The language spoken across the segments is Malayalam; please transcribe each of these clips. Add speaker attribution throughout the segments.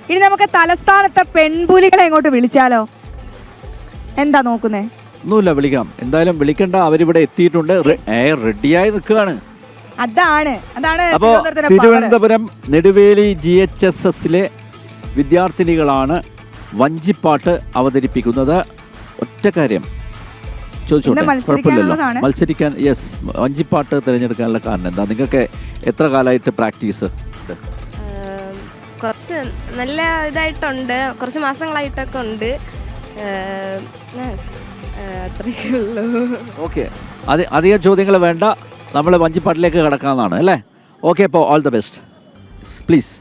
Speaker 1: ഇനി നമുക്ക് തലസ്ഥാനത്തെ പെൺപുലികളെ എങ്ങോട്ട് വിളിച്ചാലോ? എന്താ നോക്കുന്നേ?
Speaker 2: ഒന്നുമില്ല, വിളിക്കാം. എന്തായാലും വിളിക്കണ്ട, അവരിവിടെ എത്തിയിട്ടുണ്ട്, റെഡിയായി നിൽക്കുകയാണ്.
Speaker 1: അതാണ്
Speaker 2: അപ്പോൾ തിരുവനന്തപുരം നെടുവേലി GHSSലെ വിദ്യാർത്ഥിനികളാണ് വഞ്ചിപ്പാട്ട് അവതരിപ്പിക്കുന്നത്. ഒറ്റ കാര്യം ചോദിച്ചോട്ടെ, കുഴപ്പമില്ലല്ലോ, മത്സരിക്കാൻ? യെസ്, വഞ്ചിപ്പാട്ട് തിരഞ്ഞെടുക്കാനുള്ള കാരണം എന്താ? നിങ്ങൾക്ക് എത്ര കാലമായിട്ട് പ്രാക്ടീസ്?
Speaker 3: കുറച്ച് നല്ല ഇതായിട്ടുണ്ട്, കുറച്ച് മാസങ്ങളായിട്ടൊക്കെ ഉണ്ട്.
Speaker 2: ഓക്കെ, അധികം ചോദ്യങ്ങൾ വേണ്ട, നമ്മൾ വഞ്ചിപ്പാട്ടിലേക്ക് കിടക്കാവുന്നതാണ് അല്ലേ? ഓക്കെ, അപ്പോൾ ഓൾ ദ ബെസ്റ്റ്, പ്ലീസ്.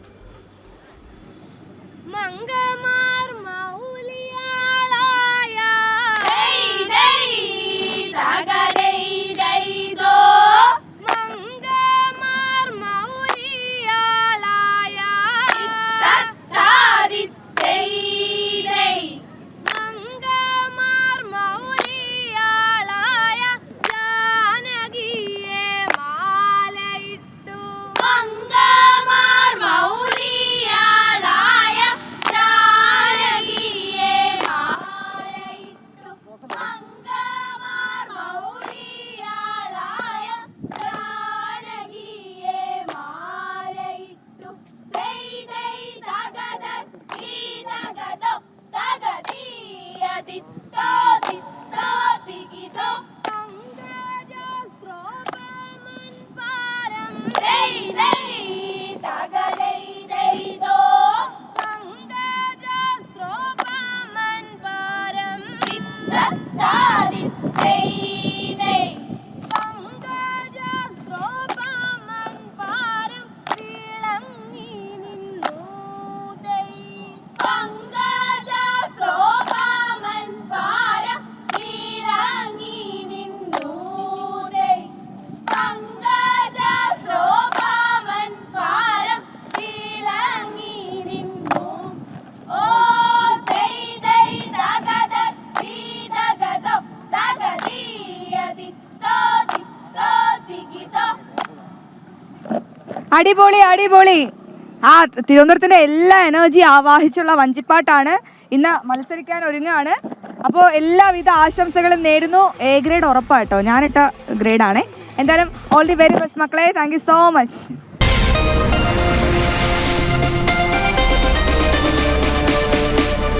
Speaker 1: അടിപൊളി അടിപൊളി. തിരുവനന്തപുരത്തിന്റെ എല്ലാ എനർജി ആവാഹിച്ചുള്ള വഞ്ചിപ്പാട്ടാണ് ഇന്ന് മത്സരിക്കാൻ ഒരുങ്ങുകയാണ്. അപ്പോൾ എല്ലാവിധ ആശംസകളും നേരുന്നു. A ഗ്രേഡ് ഉറപ്പാട്ടോ, ഞാനിട്ട ഗ്രേഡാണ്. എന്തായാലും ഓൾ ദി വെരി ബെസ്റ്റ് മക്കളെ. Thank you so much.